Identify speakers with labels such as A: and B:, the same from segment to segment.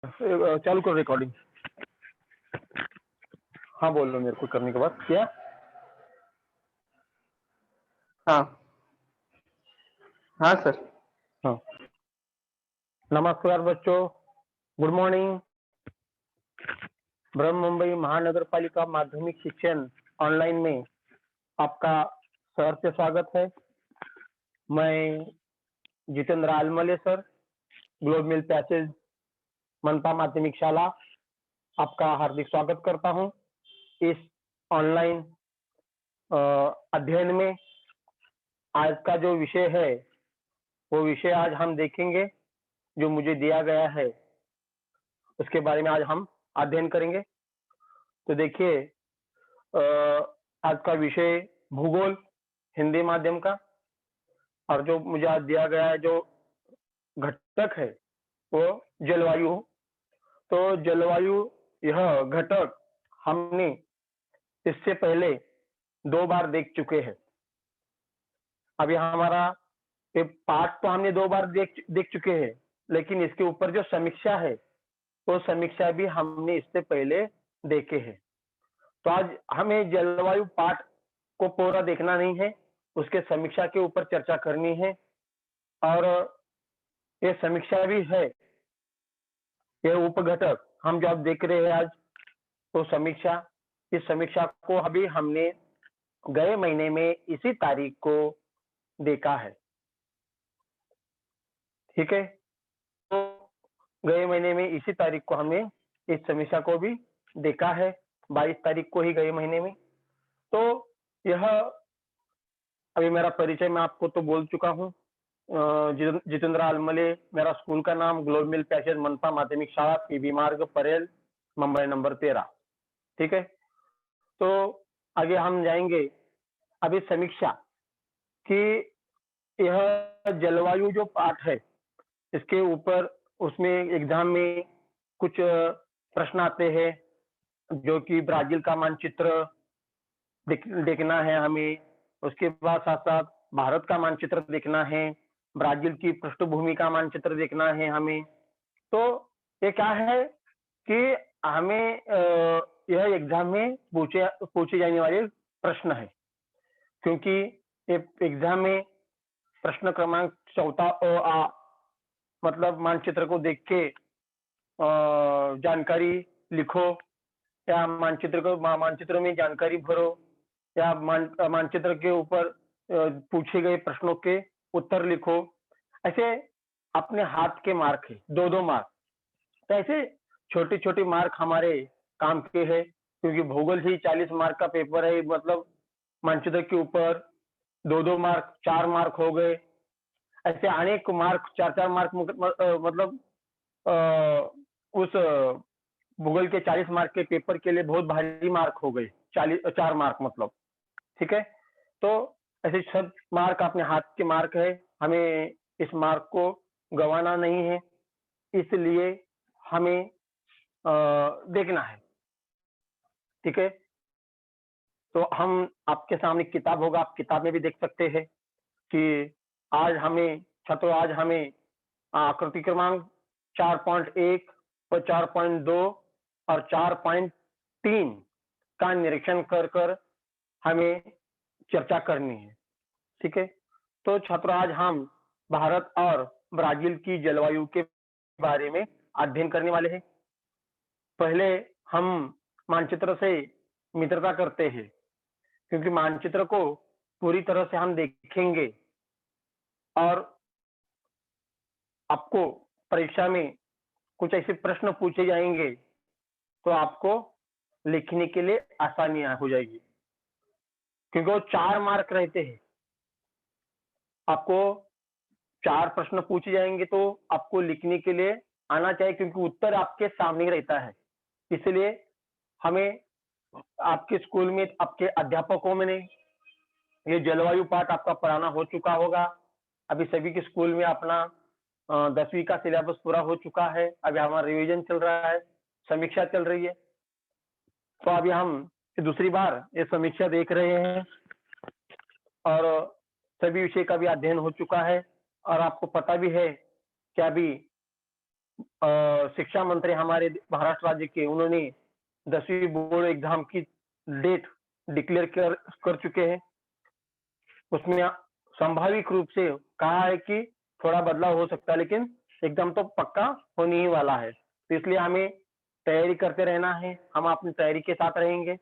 A: चालू करो रिकॉर्डिंग। हाँ बोल लो मेरे को करने के बाद क्या।
B: हाँ हाँ सर।
A: हाँ नमस्कार बच्चों, गुड मॉर्निंग। ब्रह्म मुंबई महानगर पालिका माध्यमिक शिक्षण ऑनलाइन में आपका सहर्ष स्वागत है। मैं जितेंद्र आलमले सर, ग्लोब मिल पैसेज मनपा माध्यमिक शाला, आपका हार्दिक स्वागत करता हूं इस ऑनलाइन अध्ययन में। आज का जो विषय है वो विषय आज हम देखेंगे, जो मुझे दिया गया है उसके बारे में आज हम अध्ययन करेंगे। तो देखिए, आज का विषय भूगोल हिंदी माध्यम का, और जो मुझे आज दिया गया है जो घटक है वो जलवायु। तो जलवायु यह घटक हमने इससे पहले 2 बार देख चुके हैं। अभी हमारा ये पाठ तो हमने 2 बार देख चुके हैं, लेकिन इसके ऊपर जो समीक्षा है वो समीक्षा भी हमने इससे पहले देखे हैं। तो आज हमें जलवायु पाठ को पूरा देखना नहीं है, उसके समीक्षा के ऊपर चर्चा करनी है। और ये समीक्षा भी है, ये उपघटक हम जो आप देख रहे हैं आज तो समीक्षा, इस समीक्षा को अभी हमने गए महीने में इसी तारीख को देखा है। ठीक है, तो गए महीने में इसी तारीख को हमने इस समीक्षा को भी देखा है, 22 तारीख को ही गए महीने में। तो यह अभी मेरा परिचय मैं आपको तो बोल चुका हूँ। जितेंद्र आलमले मेरा स्कूल का नाम, ग्लोब मिल पैसेज मनपा माध्यमिक शाला, पीबी मार्ग, परेल, मुंबई नंबर 13। ठीक है, तो आगे हम जाएंगे अभी समीक्षा कि यह जलवायु जो पाठ है इसके ऊपर, उसमें एग्जाम में कुछ प्रश्न आते हैं, जो कि ब्राजील का मानचित्र देखना है हमें, उसके बाद साथ साथ भारत का मानचित्र देखना है, ब्राजील की पृष्ठभूमि का मानचित्र देखना है हमें। तो ये क्या है कि हमें यह एग्जाम में पूछे जाने वाले प्रश्न है, क्योंकि एग्जाम में प्रश्न क्रमांक 4 मतलब मानचित्र को देख के जानकारी लिखो, या मानचित्र में जानकारी भरो, या मानचित्र के ऊपर पूछे गए प्रश्नों के उत्तर लिखो। ऐसे अपने हाथ के मार्क है, 2-2 मार्क। तो ऐसे छोटे छोटे मार्क हमारे काम के हैं, क्योंकि भूगोल से ही 40 मार्क का पेपर है, मतलब मानचित्र के ऊपर 2-2 मार्क, 4 मार्क हो गए। ऐसे अनेक मार्क, 4-4 मार्क, मतलब उस भूगोल के 40 मार्क के पेपर के लिए बहुत भारी मार्क हो गए, 4 मार्क मतलब। ठीक है, तो ऐसे सब मार्क अपने हाथ के मार्क है, हमें इस मार्क को गंवाना नहीं है, इसलिए हमें देखना है। ठीक है, तो हम आपके सामने किताब होगा, आप किताब में भी देख सकते हैं कि आज हमें छात्रों, आज हमें आकृति क्रमांक 4.1 और 4.2 और 4.3 का निरीक्षण कर हमें चर्चा करनी है। ठीक है, तो छात्रों आज हम भारत और ब्राजील की जलवायु के बारे में अध्ययन करने वाले हैं। पहले हम मानचित्र से मित्रता करते हैं, क्योंकि मानचित्र को पूरी तरह से हम देखेंगे और आपको परीक्षा में कुछ ऐसे प्रश्न पूछे जाएंगे तो आपको लिखने के लिए आसानी हो जाएगी, क्योंकि वो 4 मार्क रहते हैं। आपको 4 प्रश्न पूछे जाएंगे तो आपको लिखने के लिए आना चाहिए, क्योंकि उत्तर आपके सामने रहता है। इसलिए हमें आपके स्कूल में आपके अध्यापकों में ये जलवायु पाठ आपका पढ़ाना हो चुका होगा। अभी सभी के स्कूल में अपना 10वीं का सिलेबस पूरा हो चुका है, अभी हमारा रिवीजन चल रहा है, समीक्षा चल रही है। तो अभी हम दूसरी बार ये समीक्षा देख रहे हैं और सभी विषय का भी अध्ययन हो चुका है, और आपको पता भी है कि अभी शिक्षा मंत्री हमारे महाराष्ट्र राज्य के, उन्होंने 10वीं बोर्ड एग्जाम की डेट डिक्लेयर कर चुके हैं। उसमें संभाविक रूप से कहा है कि थोड़ा बदलाव हो सकता है, लेकिन एकदम तो पक्का होने ही वाला है। तो इसलिए हमें तैयारी करते रहना है, हम अपनी तैयारी के साथ रहेंगे।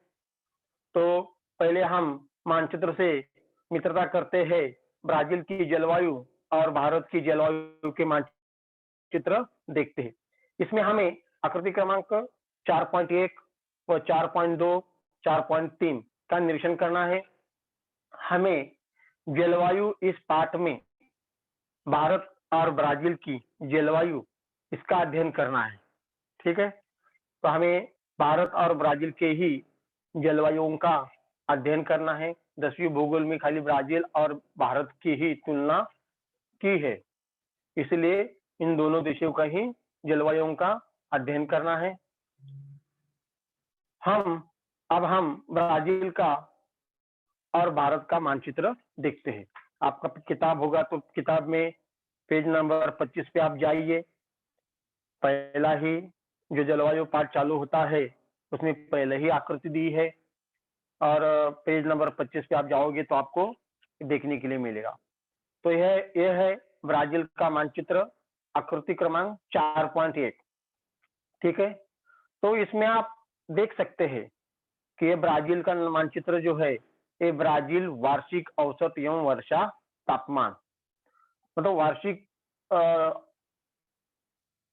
A: तो पहले हम मानचित्र से मित्रता करते हैं ब्राजील की जलवायु और भारत की जलवायु के मानचित्र देखते हैं। इसमें हमें आकृति क्रमांक 4.1 व 4.2, 4.3 का निरीक्षण करना है। हमें जलवायु इस पाठ में भारत और ब्राजील की जलवायु इसका अध्ययन करना है, ठीक है। तो हमें भारत और ब्राजील के ही जलवायुओं का अध्ययन करना है। 10वीं भूगोल में खाली ब्राजील और भारत की ही तुलना की है, इसलिए इन दोनों देशों का ही जलवायुओं का अध्ययन करना है। अब हम ब्राजील का और भारत का मानचित्र देखते हैं। आपका किताब होगा तो किताब में पेज नंबर 25 पे आप जाइए। पहला ही जो जलवायु पाठ चालू होता है उसमें पहले ही आकृति दी है, और पेज नंबर 25 पे आप जाओगे तो आपको देखने के लिए मिलेगा। तो यह है ब्राजील का मानचित्र, आकृति क्रमांक 4.1, ठीक है। तो इसमें आप देख सकते हैं कि ये ब्राजील का मानचित्र जो है, ये ब्राजील वार्षिक औसत एवं वर्षा तापमान, मतलब वार्षिक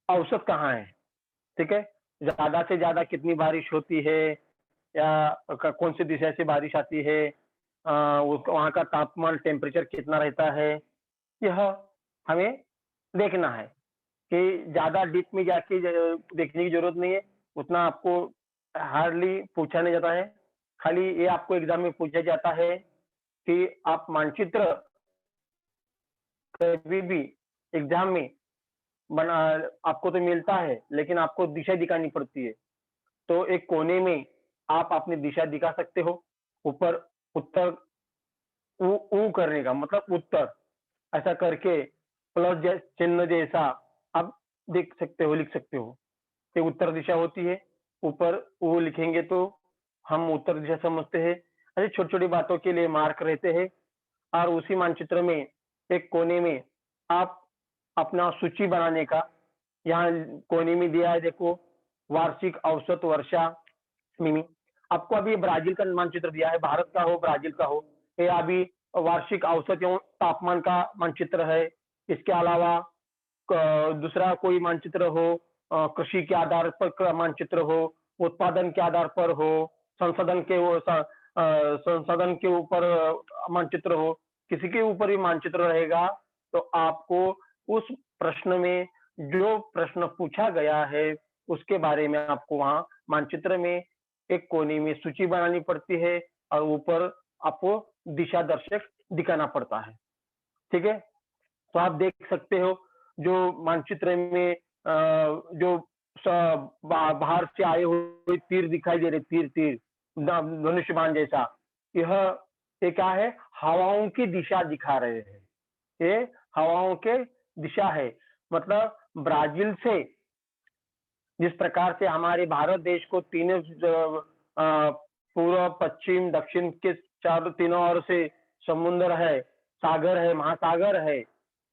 A: औसत कहाँ है, ठीक है। ज्यादा से ज्यादा कितनी बारिश होती है, या कौन सी दिशा से बारिश आती है, वहाँ का तापमान टेम्परेचर कितना रहता है, यह हमें देखना है। कि ज्यादा डीप में जाके देखने की जरूरत नहीं है, उतना आपको हार्डली पूछा नहीं जाता है। खाली ये आपको एग्जाम में पूछा जाता है कि आप मानचित्र कभी भी एग्जाम में बना, आपको तो मिलता है लेकिन आपको दिशा दिखानी पड़ती है। तो एक कोने में आप अपनी दिशा दिखा सकते हो, ऊपर उत्तर ऊ करने का मतलब उत्तर, ऐसा करके प्लस चिन्ह जैसा आप देख सकते हो, लिख सकते हो। ये उत्तर दिशा होती है, ऊपर वो लिखेंगे तो हम उत्तर दिशा समझते हैं। ऐसे छोटी छोटी बातों के लिए मार्क रहते हैं। और उसी मानचित्र में एक कोने में आप अपना सूची बनाने का, यहाँ कोने में दिया है देखो, वार्षिक औसत वर्षा मिमी। आपको अभी ब्राजील का मानचित्र दिया है, भारत का हो ब्राजील का हो, ये अभी वार्षिक औसत एवं तापमान का मानचित्र है। इसके अलावा दूसरा कोई मानचित्र हो, कृषि के आधार पर मानचित्र हो, उत्पादन के आधार पर हो, संसाधन के ऊपर मानचित्र हो, किसी के ऊपर भी मानचित्र रहेगा तो आपको उस प्रश्न में जो प्रश्न पूछा गया है उसके बारे में आपको वहां मानचित्र में एक कोने में सूची बनानी पड़ती है, और ऊपर आपको दिशा दर्शक दिखाना पड़ता है, ठीक है। तो आप देख सकते हो जो मानचित्र में जो बाहर से आए हुए तीर दिखाई दे रहे, तीर तीर धनुष बाण जैसा, ये क्या है, हवाओं की दिशा दिखा रहे हैं। ये हवाओं के दिशा है, मतलब ब्राजील से जिस प्रकार से हमारे भारत देश को तीनों पूर्व पश्चिम दक्षिण के तीनों ओर से समुद्र है, सागर है, महासागर है,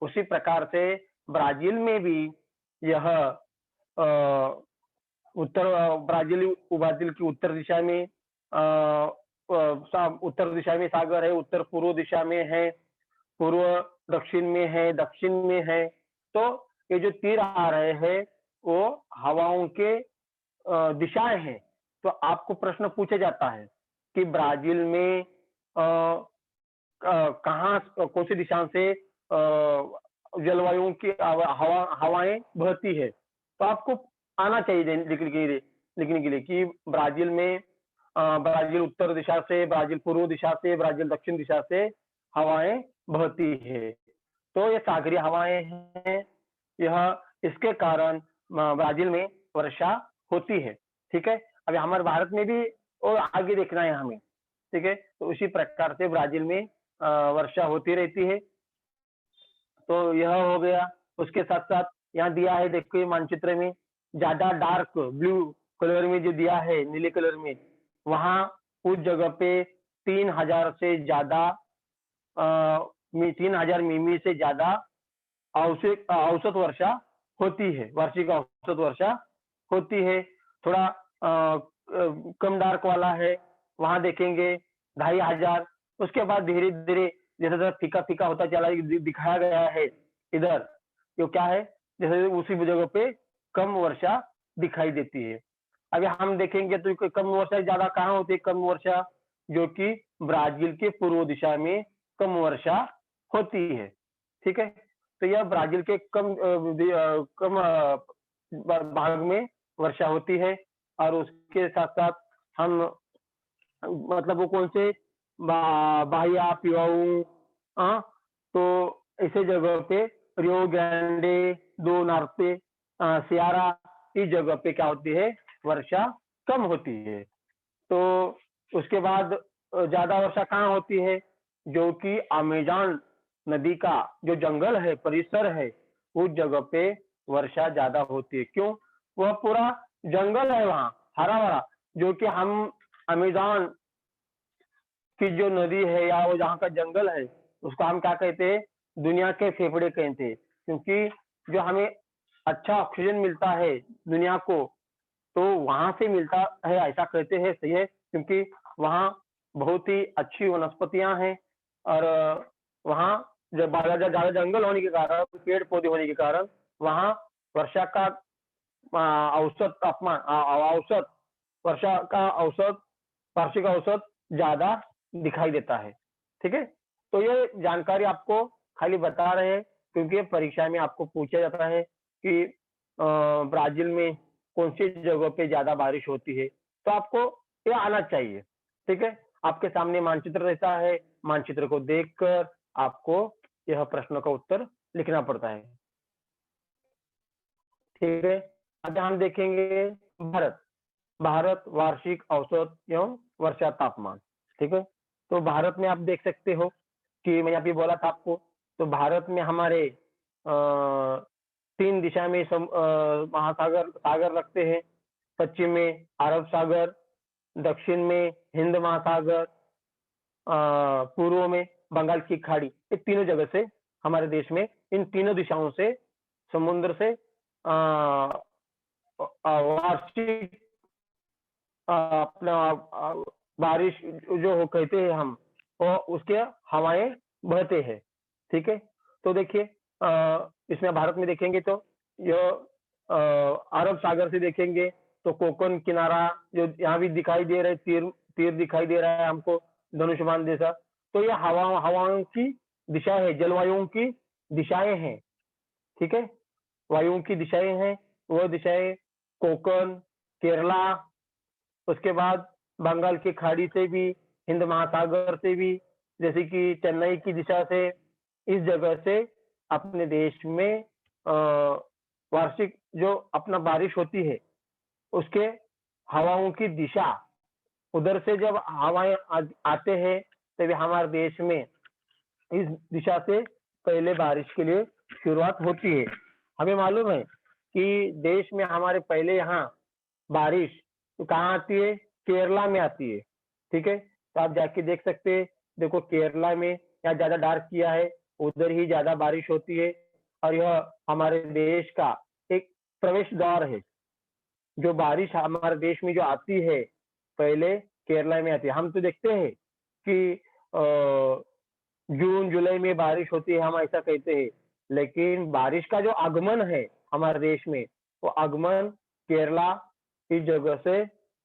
A: उसी प्रकार से ब्राजील में भी यह ब्राजील की उत्तर दिशा में उत्तर दिशा में सागर है, उत्तर पूर्व दिशा में है, पूर्व दक्षिण में है, दक्षिण में है। तो ये जो तीर आ रहे हैं वो हवाओं के दिशाएं हैं। तो आपको प्रश्न पूछा जाता है कि ब्राजील में कहाँ कौन सी दिशा से जलवायु की हवाएं बहती है, तो आपको आना चाहिए लिखने के लिए कि ब्राजील में ब्राजील उत्तर दिशा से, ब्राजील पूर्व दिशा से, ब्राजील दक्षिण दिशा से हवाएं बहती है। तो ये सागरीय हवाएं हैं, यह इसके कारण ब्राजील में वर्षा होती है, ठीक है। अभी हमारे भारत में भी और आगे देखना है हमें, ठीक है। तो उसी प्रकार से ब्राजील में वर्षा होती रहती है। तो यह हो गया। उसके साथ साथ यहाँ दिया है, देखिए मानचित्र में ज्यादा डार्क ब्लू कलर में जो दिया है, नीले कलर में, वहां उस जगह पे 3000 से ज्यादा 3000 मिमी से ज्यादा औसत वर्षा होती है, वार्षिक औसत वर्षा होती है। थोड़ा कम डार्क वाला है, वहां देखेंगे 2500। उसके बाद धीरे धीरे जैसे जैसे फीका फीका होता चला दिखाया गया है इधर, जो क्या है, जैसे उसी जगह पे कम वर्षा दिखाई देती है। अभी हम देखेंगे तो कम वर्षा ज्यादा कहाँ होती है, कम वर्षा जो कि ब्राजील के पूर्व दिशा में कम वर्षा होती है। ठीक है, तो यह ब्राजील के कम भाग में वर्षा होती है। और उसके साथ साथ हम मतलब वो कौन से बाहिया पिवाऊ, हाँ, तो ऐसे जगह पे रियो ग्रांडे दो नॉर्ते, सियारा, इस जगह पे क्या होती है, वर्षा कम होती है। तो उसके बाद ज्यादा वर्षा कहाँ होती है, जो कि अमेज़न नदी का जो जंगल है, परिसर है, उस जगह पे वर्षा ज्यादा होती है। क्यों, वह पूरा जंगल है वहाँ, हरा भरा, जो कि हम अमेज़न की जो नदी है या वो जहाँ का जंगल है, उसको हम क्या कहते हैं, दुनिया के फेफड़े कहते हैं। क्योंकि जो हमें अच्छा ऑक्सीजन मिलता है दुनिया को, तो वहां से मिलता है, ऐसा कहते हैं, सही है, क्योंकि वहाँ बहुत ही अच्छी वनस्पतियां हैं। और वहाँ जब ज्यादा जंगल होने के कारण, पेड़ पौधे होने के कारण, वहाँ वर्षा का औसत तापमान, औसत वर्षा का औसत, वार्षिक औसत ज्यादा दिखाई देता है। ठीक है, तो ये जानकारी आपको खाली बता रहे हैं, क्योंकि परीक्षा में आपको पूछा जाता है कि ब्राजील में कौन सी जगह पे ज्यादा बारिश होती है, तो आपको ये आना चाहिए। ठीक है, आपके सामने मानचित्र रहता है, मानचित्र को देखकर आपको यह प्रश्न का उत्तर लिखना पड़ता है। ठीक है, अब हम देखेंगे भारत, भारत वार्षिक औसत एवं वर्षा तापमान। ठीक है, तो भारत में आप देख सकते हो कि मैं अभी बोला था आपको, तो भारत में हमारे 3 दिशा में महासागर सागर लगते हैं। पश्चिम में अरब सागर, दक्षिण में हिंद महासागर, पूर्व में बंगाल की खाड़ी, ये तीनों जगह से हमारे देश में, इन तीनों दिशाओं से समुद्र से वार्षिक अपना बारिश जो हो कहते हैं हम, और उसके हवाएं बहते हैं। ठीक है, तो देखिए इसमें भारत में देखेंगे तो यह अरब सागर से देखेंगे तो कोकण किनारा जो यहाँ भी दिखाई दे रहा है, तीर तीर दिखाई दे रहा है हमको, धनुष्मान जैसा, तो यह हवाओं की दिशा है, जलवायुओं की दिशाएं हैं। ठीक है, वायुओं की दिशाएं हैं, वह दिशाएं कोकण, केरला, उसके बाद बंगाल की खाड़ी से भी, हिंद महासागर से भी, जैसे कि चेन्नई की दिशा से, इस जगह से अपने देश में वार्षिक जो अपना बारिश होती है, उसके हवाओं की दिशा, उधर से जब हवाएं आते हैं, तभी हमारे देश में इस दिशा से पहले बारिश के लिए शुरुआत होती है। हमें मालूम है कि देश में हमारे पहले यहाँ बारिश तो कहाँ आती है, केरला में आती है। ठीक है, तो आप जाके देख सकते हैं, देखो केरला में यहाँ ज्यादा डार्क किया है, उधर ही ज्यादा बारिश होती है। और यह हमारे देश का एक प्रवेश द्वार है, जो बारिश हमारे देश में जो आती है, पहले केरला में आती है। हम तो देखते हैं कि जून जुलाई में बारिश होती है, हम ऐसा कहते हैं, लेकिन बारिश का जो आगमन है हमारे देश में, वो आगमन केरला इस जगह से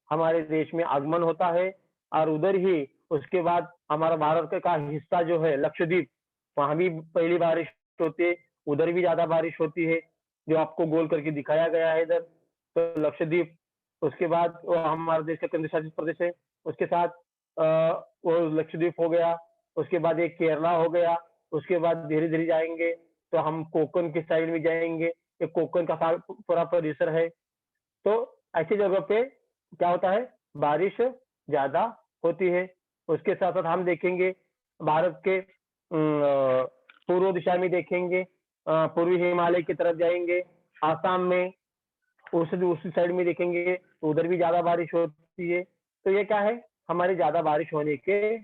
A: हमारे देश में आगमन होता है। और उधर ही उसके बाद हमारा भारत का हिस्सा जो है लक्षद्वीप, वहां भी पहली बारिश होती है, उधर भी ज्यादा बारिश होती है, जो आपको गोल करके दिखाया गया है इधर, तो लक्षद्वीप। उसके बाद वो हमारे देश का केंद्र शासित प्रदेश है, उसके साथ वो लक्षद्वीप हो गया, उसके बाद एक केरला हो गया, उसके बाद धीरे धीरे जाएंगे तो हम कोकण की साइड में जाएंगे, ये कोकण का पूरा परिसर है। तो ऐसी जगह पे क्या होता है, बारिश ज्यादा होती है। उसके साथ साथ हम देखेंगे भारत के पूर्व दिशा में देखेंगे, पूर्वी हिमालय की तरफ जाएंगे आसाम में उसी साइड में देखेंगे तो उधर भी ज्यादा बारिश होती है। तो ये क्या है, हमारे ज्यादा बारिश होने के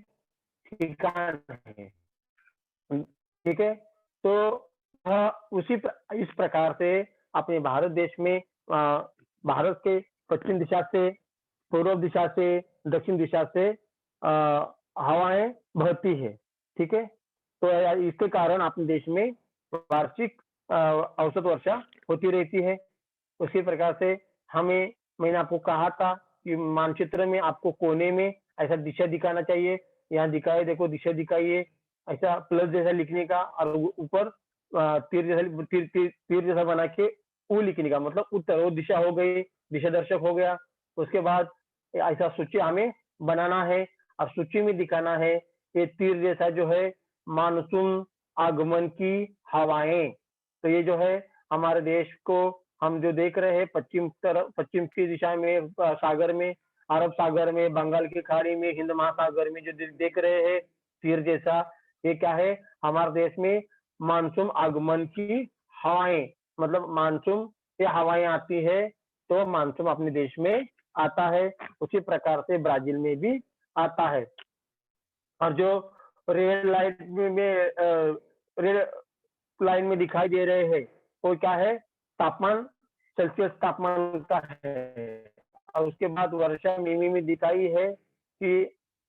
A: ठिकान है। ठीक है। तो इस प्रकार से अपने भारत देश में भारत के पश्चिम दिशा से, पूर्व दिशा से, दक्षिण दिशा से हवाएं बहती है। ठीक है। तो इसके कारण अपने देश में वार्षिक औसत वर्षा होती रहती है। उसी प्रकार से मैंने आपको कहा था कि मानचित्र में आपको कोने में ऐसा दिशा दिखाना चाहिए। यहाँ दिखाए, देखो दिशा दिखाइए, ऐसा प्लस जैसा लिखने का, और ऊपर तीर जैसा बना के ऊ लिखने का, मतलब उत्तर, वो दिशा हो गई, दिशा दर्शक हो गया। उसके बाद ऐसा सूची हमें बनाना है और सूची में दिखाना है। ये तीर जैसा जो है मानसून आगमन की हवाएं। तो ये जो है हमारे देश को हम जो देख रहे हैं पश्चिम की दिशा में, सागर में, अरब सागर में, बंगाल की खाड़ी में, हिंद महासागर में जो देख रहे हैं तीर जैसा, ये क्या है, हमारे देश में मानसून आगमन की हवाएं, मतलब मानसून ये हवाएं आती है तो मानसून अपने देश में आता है। उसी प्रकार से ब्राजील में भी आता है। और जो रेड लाइट में रेड लाइन में दिखाई दे रहे हैं वो क्या है, तापमान, सेल्सियस तापमान का है। और उसके बाद वर्षा मिमी में दिखाई है कि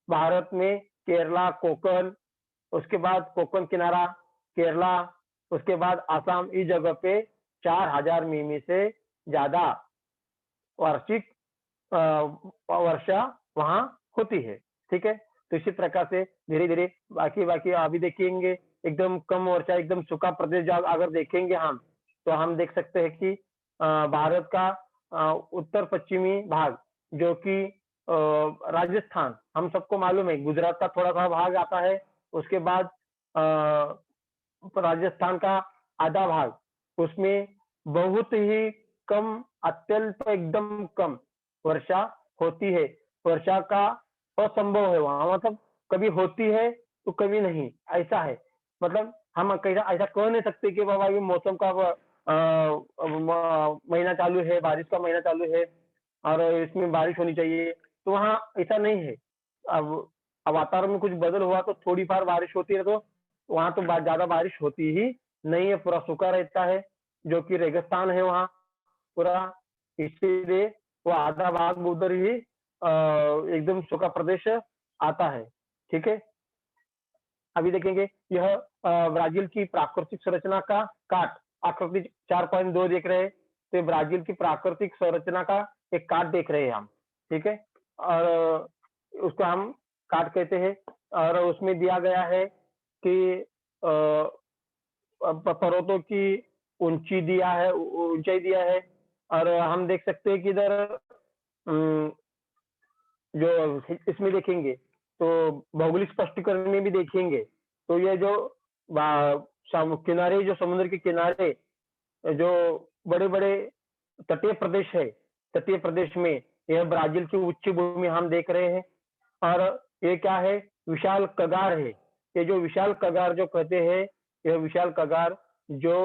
A: भारत में केरला, कोकण, उसके बाद कोकण किनारा, केरला, उसके बाद आसाम, इस जगह पे 4000 मिमी से ज्यादा वार्षिक वर्षा वहां होती है। ठीक है। तो इसी प्रकार से धीरे धीरे बाकी अभी देखेंगे, एकदम कम वर्षा, एकदम सूखा प्रदेश अगर देखेंगे हम, तो हम देख सकते हैं कि भारत का उत्तर पश्चिमी भाग, जो कि राजस्थान, हम सबको मालूम है, गुजरात का थोड़ा सा भाग आता है। उसके बाद राजस्थान का आधा भाग, उसमें बहुत ही कम, अत्यल्प एकदम कम वर्षा होती है। वर्षा का असंभव है वहां, मतलब कभी होती है तो कभी नहीं, ऐसा है। मतलब हम ऐसा कह नहीं सकते कि बाबा ये मौसम का महीना चालू है, बारिश का महीना चालू है और इसमें बारिश होनी चाहिए, तो वहाँ ऐसा नहीं है। अब वातावरण में कुछ बदल हुआ तो थोड़ी बार बारिश होती है, तो वहां तो ज्यादा बारिश होती ही नहीं है, पूरा सूखा रहता है, जो कि रेगिस्तान है वहाँ पूरा। इसीलिए वो आधा भाग उधर ही एकदम सूखा प्रदेश आता है। ठीक है। अभी देखेंगे यह ब्राजील की प्राकृतिक संरचना का काट, आकृति 4.2 देख रहे हैं, तो ब्राजील की प्राकृतिक संरचना का एक काट देख रहे हैं हम। ठीक है। और उसको हम काट कहते हैं। और उसमें दिया गया है कि पर्वतों की ऊंचाई दिया है। और हम देख सकते हैं कि इधर जो इसमें देखेंगे तो भौगोलिक स्पष्टीकरण में भी देखेंगे, तो ये जो किनारे, जो समुद्र के किनारे जो बड़े बड़े तटीय प्रदेश है, तटीय प्रदेश में यह ब्राजील की उच्च भूमि हम देख रहे हैं। और ये क्या है, विशाल कगार है। ये जो विशाल कगार जो कहते हैं, यह विशाल कगार जो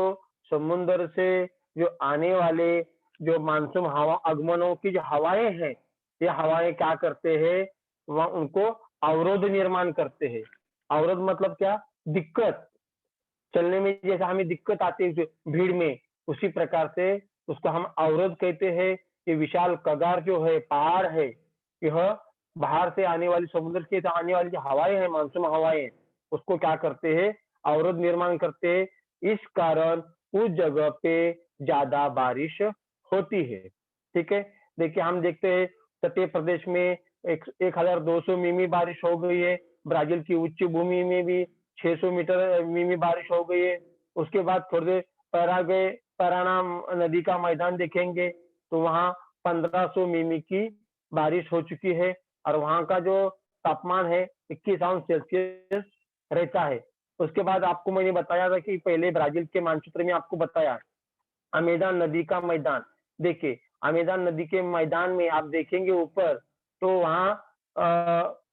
A: समुद्र से जो आने वाले जो मानसून हवा, आगमनों की जो हवाएं हैं, ये हवाएं क्या करते हैं, वह उनको अवरोध निर्माण करते हैं। अवरोध मतलब क्या, दिक्कत, चलने में जैसा हमें दिक्कत आती है भीड़ में, उसी प्रकार से उसको हम अवरोध कहते हैं। ये विशाल कगार जो है, पहाड़ है, यह बाहर से आने वाली, समुद्र से आने वाली जो हवाएं हैं, मानसून हवाएं, उसको क्या करते हैं, अवरोध निर्माण करते हैं। इस कारण उस जगह पे ज्यादा बारिश होती है। ठीक है। देखिए हम देखते हैं तटीय प्रदेश में 1200 मिमी बारिश हो गई है। ब्राजील की उच्च भूमि में भी 600 मीटर मिमी बारिश हो गई है। उसके बाद थोड़ी देर पराना नदी का मैदान देखेंगे तो वहाँ 1500 मिमी की बारिश हो चुकी है। और वहाँ का जो तापमान है 21 अंश सेल्सियस रहता है। उसके बाद आपको मैंने बताया था कि पहले ब्राजील के मानचित्र में आपको बताया अमेजन नदी का मैदान। देखिए अमेजन नदी के मैदान में आप देखेंगे ऊपर, तो वहाँ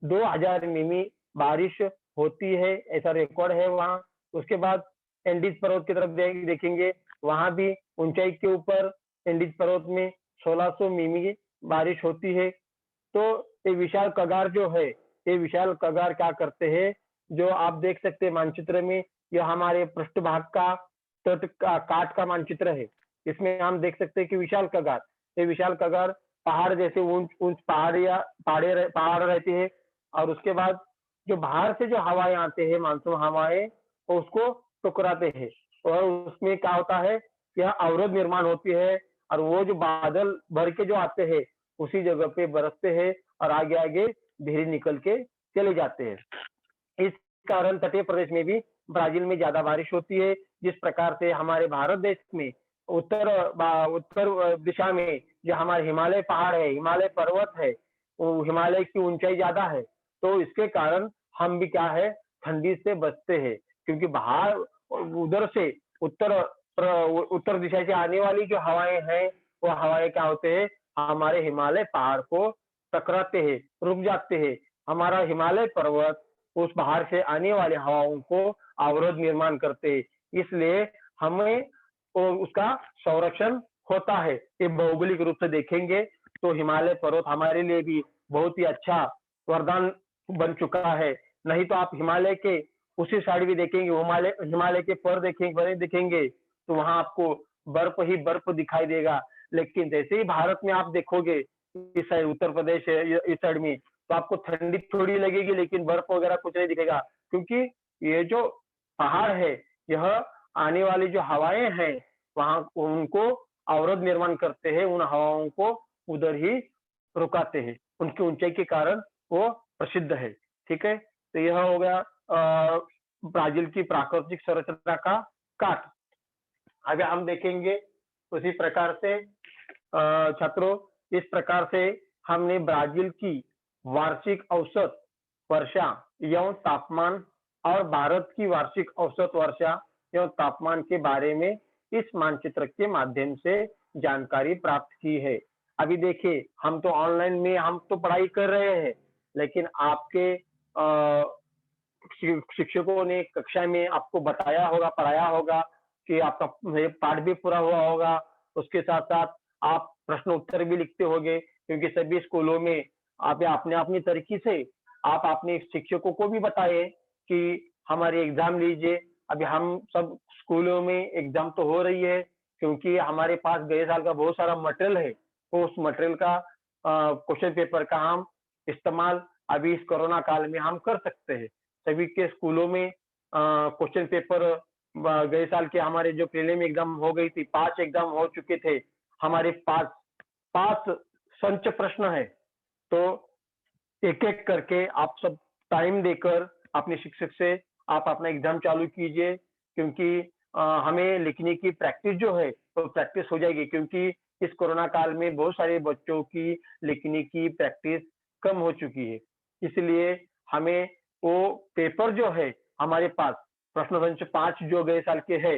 A: 2000 मिमी बारिश होती है, ऐसा रिकॉर्ड है वहाँ। उसके बाद एंडीज पर्वत की तरफ देखेंगे, वहां भी ऊंचाई के ऊपर एंडीज पर्वत में 1600 मिमी बारिश होती है। तो ये विशाल कगार जो है, ये विशाल कगार क्या करते हैं, जो आप देख सकते हैं मानचित्र में, यह हमारे पृष्ठभाग का तट का काट का मानचित्र है। इसमें हम देख सकते हैं कि विशाल कगार, ये विशाल कगार पहाड़ जैसे ऊंच ऊंच पहाड़ रहते हैं, और उसके बाद जो बाहर से जो हवाएं आते हैं, मानसून हवाएं, वो उसको टकराते हैं, और उसमें क्या होता है, यह अवरोध निर्माण होती है, और वो जो बादल भर के जो आते हैं उसी जगह पे बरसते हैं और आगे आगे धीरे निकल के चले जाते हैं। इस कारण तटीय प्रदेश में भी ब्राजील में ज्यादा बारिश होती है। जिस प्रकार से हमारे भारत देश में उत्तर दिशा में जो हमारे हिमालय पहाड़ है, हिमालय पर्वत है, वो हिमालय की ऊंचाई ज्यादा है, तो इसके कारण हम भी क्या है, ठंडी से बचते हैं, क्योंकि बाहर उधर से उत्तर उत्तर दिशा से आने वाली जो हवाएं हैं, वो हवाएं क्या होते हैं, हमारे हिमालय पहाड़ को टकराते हैं, रुक जाते हैं। हमारा हिमालय पर्वत उस बाहर से आने वाली हवाओं को अवरोध निर्माण करते हैं, इसलिए हमें उसका संरक्षण होता है। ये भौगोलिक रूप से देखेंगे तो हिमालय पर्वत हमारे लिए भी बहुत ही अच्छा वरदान बन चुका है। नहीं तो आप हिमालय के उसी साइड भी देखेंगे, हिमालय हिमालय के पर देखेंगे तो वहां आपको बर्फ ही बर्फ दिखाई देगा। लेकिन जैसे ही भारत में आप देखोगे, इस साइड उत्तर प्रदेश है, इस साइड में, तो आपको ठंडी थोड़ी लगेगी, लेकिन बर्फ वगैरह कुछ नहीं दिखेगा, क्योंकि ये जो पहाड़ है, यह आने वाली जो हवाएं हैं, वहां उनको अवरोध निर्माण करते हैं, उन हवाओं को उधर ही रुकाते हैं, उनकी ऊंचाई के कारण वो प्रसिद्ध है। ठीक है, तो यह हो गया ब्राजील की प्राकृतिक संरचना का काट। आगे हम देखेंगे उसी प्रकार से छात्रों, इस प्रकार से हमने ब्राजील की वार्षिक औसत वर्षा एवं तापमान और भारत की वार्षिक औसत वर्षा एवं तापमान के बारे में इस मानचित्र के माध्यम से जानकारी प्राप्त की है। अभी देखिए, हम तो ऑनलाइन में हम तो पढ़ाई कर रहे हैं, लेकिन आपके शिक्षकों ने कक्षा में आपको बताया होगा, पढ़ाया होगा, कि आपका पाठ भी पूरा हुआ होगा, उसके साथ साथ आप प्रश्न उत्तर भी लिखते होंगे, क्योंकि सभी स्कूलों में आप अपने अपनी तरीके से आप अपने शिक्षकों को भी बताए कि हमारे एग्जाम लीजिए। अभी हम सब स्कूलों में एग्जाम तो हो रही है, क्योंकि हमारे पास गए साल का बहुत सारा मटेरियल है, तो उस मटेरियल का क्वेश्चन पेपर का हम इस्तेमाल अभी इस कोरोना काल में हम कर सकते हैं। सभी के स्कूलों में क्वेश्चन पेपर गए साल के हमारे जो प्रीलिम एग्जाम हो गई थी, 5 एग्जाम हो चुके थे, हमारे पास 5 संच प्रश्न है। तो एक एक करके आप सब टाइम देकर अपने शिक्षक से आप अपना एग्जाम चालू कीजिए, क्योंकि हमें लिखने की प्रैक्टिस जो है तो प्रैक्टिस हो जाएगी, क्योंकि इस कोरोना काल में बहुत सारे बच्चों की लिखने की प्रैक्टिस कम हो चुकी है। इसलिए हमें वो पेपर जो है हमारे पास, प्रश्न संच 5 जो गए साल के है,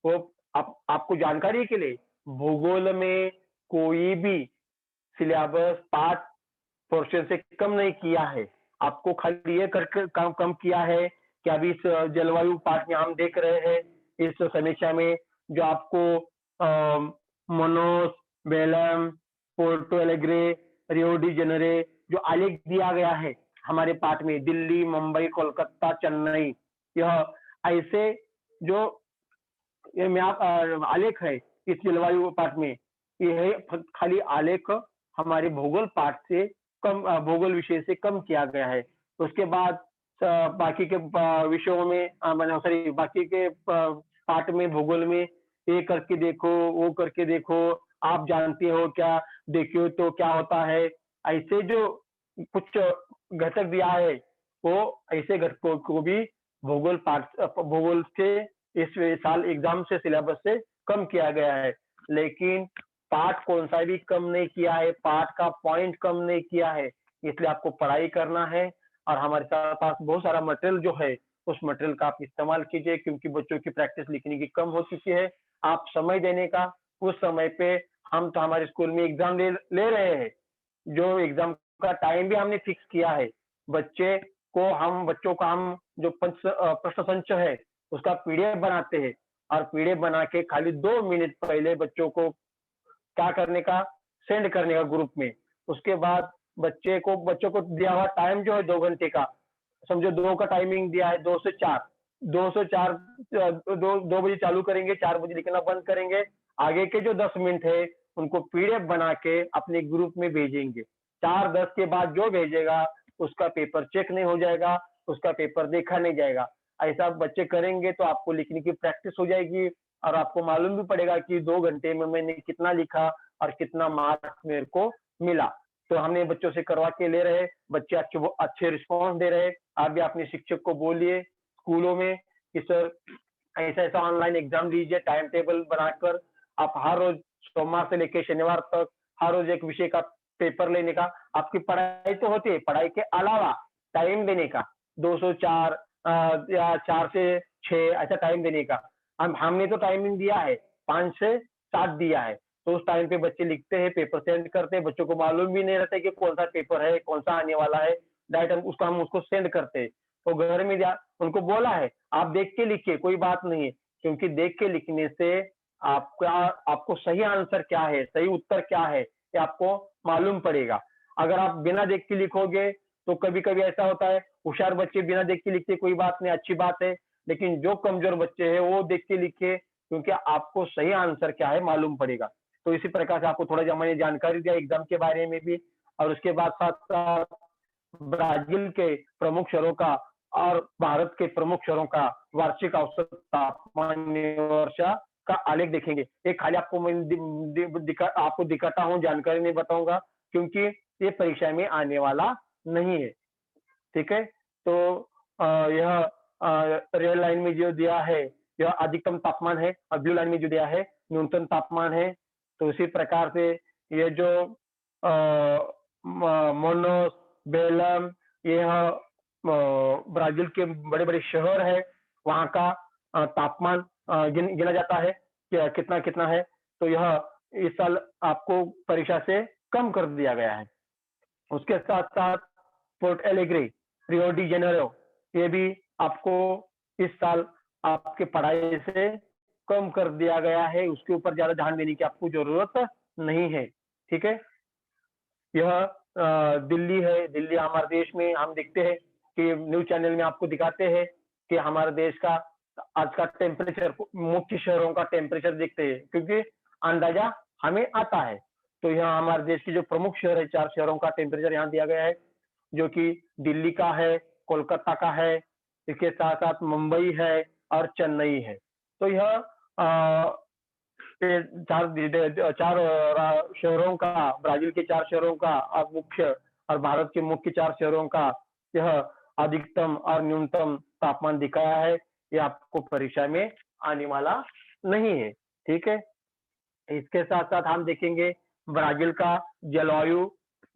A: वो आपको जानकारी के लिए, भूगोल में कोई भी सिलेबस पाठ पोर्शन से कम नहीं किया है। आपको खाली ये करके कम किया है कि अभी इस जलवायु पाठ में हम देख रहे हैं, इस समीक्षा में जो आपको मनोस, Belum, Porto Alegre, Rio de जेनेरे जो आलेख दिया गया है हमारे पाठ में, दिल्ली, मुंबई, कोलकाता, चेन्नई, यह ऐसे जो ये मैप आलेख है इस जलवायु पाठ में, यह खाली आलेख हमारे भूगोल पाठ से कम, भूगोल विषय से कम किया गया है। उसके बाद बाकी के विषयों में सॉरी बाकी के पाठ में, भूगोल में ये करके देखो, वो करके देखो, आप जानते हो क्या, देखियो तो क्या होता है, ऐसे जो कुछ घटक दिया है, वो ऐसे घटकों को भी भूगोल पाठ, भूगोल के इस साल एग्जाम से सिलेबस से कम किया गया है। लेकिन पाठ कौन सा भी कम नहीं किया है, पाठ का पॉइंट कम नहीं किया है, इसलिए आपको पढ़ाई करना है। और हमारे पास बहुत सारा मटेरियल जो है, उस मटेरियल का आप इस्तेमाल कीजिए, क्योंकि बच्चों की प्रैक्टिस लिखने की कम हो चुकी है। आप समय देने का, उस समय पे हम तो हमारे स्कूल में एग्जाम ले रहे हैं, जो एग्जाम का टाइम भी हमने फिक्स किया है। बच्चों का हम जो प्रश्न संच है उसका पीडीएफ बनाते हैं, और पीडीएफ बना के खाली 2 मिनट पहले बच्चों को क्या करने का, सेंड करने का ग्रुप में। उसके बाद बच्चों को दिया हुआ टाइम जो है 2 घंटे का, समझो 2 का टाइमिंग दिया है, 2 से 4, 2 से 4, 2 बजे चालू करेंगे, 4 बजे लिखना बंद करेंगे। आगे के जो 10 मिनट है उनको पीडीएफ बना के अपने ग्रुप में भेजेंगे। 4:10 के बाद जो भेजेगा उसका पेपर चेक नहीं हो जाएगा, उसका पेपर देखा नहीं जाएगा। ऐसा बच्चे करेंगे तो आपको लिखने की प्रैक्टिस हो जाएगी और आपको मालूम भी पड़ेगा कि 2 घंटे में मैंने कितना लिखा और कितना मार्क्स मेरे को मिला। तो हमने बच्चों से करवा के ले रहे, बच्चे अच्छे रिस्पॉन्स दे रहे। आप भी अपने शिक्षक को बोलिए स्कूलों में कि सर ऐसा ऐसा ऑनलाइन एग्जाम लीजिए, टाइम टेबल बनाकर आप हर रोज सोमवार से लेकर शनिवार तक हर रोज एक विषय का पेपर लेने का। आपकी पढ़ाई तो होती है, पढ़ाई के अलावा टाइम देने का 204 या 4 से 6 ऐसा टाइम देने का। हमने तो टाइमिंग दिया है, 5 से 7 दिया है। तो उस टाइम पे बच्चे लिखते हैं, पेपर सेंड करते हैं, बच्चों को मालूम भी नहीं रहता कि कौन सा पेपर है, कौन सा आने वाला है। डायरेक्ट हम उसको सेंड करते हैं। तो घर में उनको बोला है आप देख के लिखिए, कोई बात नहीं है, क्योंकि देख के लिखने से आपको सही आंसर क्या है, सही उत्तर क्या है, ये आपको मालूम पड़ेगा। अगर आप बिना देख के लिखोगे तो कभी कभी ऐसा होता है, होशियार बच्चे बिना देख के लिखते, कोई बात नहीं, अच्छी बात है। लेकिन जो कमजोर बच्चे हैं वो देख के लिखे, क्योंकि आपको सही आंसर क्या है मालूम पड़ेगा। तो इसी प्रकार से आपको थोड़ा मैंने जानकारी दिया एग्जाम के बारे में भी। और उसके बाद साथ साथ ब्राजील के प्रमुख शहरों का और भारत के प्रमुख शहरों का वार्षिक औसत तापमान वर्षा का आलेख देखेंगे। एक खाली आपको मैं आपको दिखाता हूँ, जानकारी नहीं बताऊंगा क्योंकि ये परीक्षा में आने वाला नहीं है। ठीक है, तो यह रेड लाइन में जो दिया है यह अधिकतम तापमान है और ब्लू लाइन में जो दिया है न्यूनतम तापमान है। तो इसी प्रकार से ये जो मोनोस, बेलम, यह ब्राजील के बड़े बड़े शहर है, वहां का तापमान गिना जाता है कि कितना कितना है। तो यह इस साल आपको परीक्षा से कम कर दिया गया है। उसके साथ साथ port Alegre, Rio de Janeiro, ये भी आपको इस साल आपके पढ़ाई से कम कर दिया गया है, उसके ऊपर ज्यादा ध्यान देने की आपको जरूरत नहीं है। ठीक है, यह दिल्ली है। दिल्ली हमारे देश में हम देखते हैं कि न्यूज चैनल में आपको दिखाते हैं कि हमारे देश का आज का टेम्परेचर, मुख्य शहरों का टेम्परेचर देखते हैं, क्योंकि अंदाजा हमें आता है। तो यहाँ हमारे देश की जो प्रमुख शहर है, 4 शहरों का टेम्परेचर यहाँ दिया गया है, जो कि दिल्ली का है, कोलकाता का है, इसके साथ साथ मुंबई है और चेन्नई है। तो यह चार शहरों का, ब्राजील के 4 शहरों का और मुख्य और भारत के मुख्य 4 शहरों का यह अधिकतम और न्यूनतम तापमान दिखाया है। ये आपको परीक्षा में आने वाला नहीं है। ठीक है, इसके साथ साथ हम देखेंगे ब्राजील का जलवायु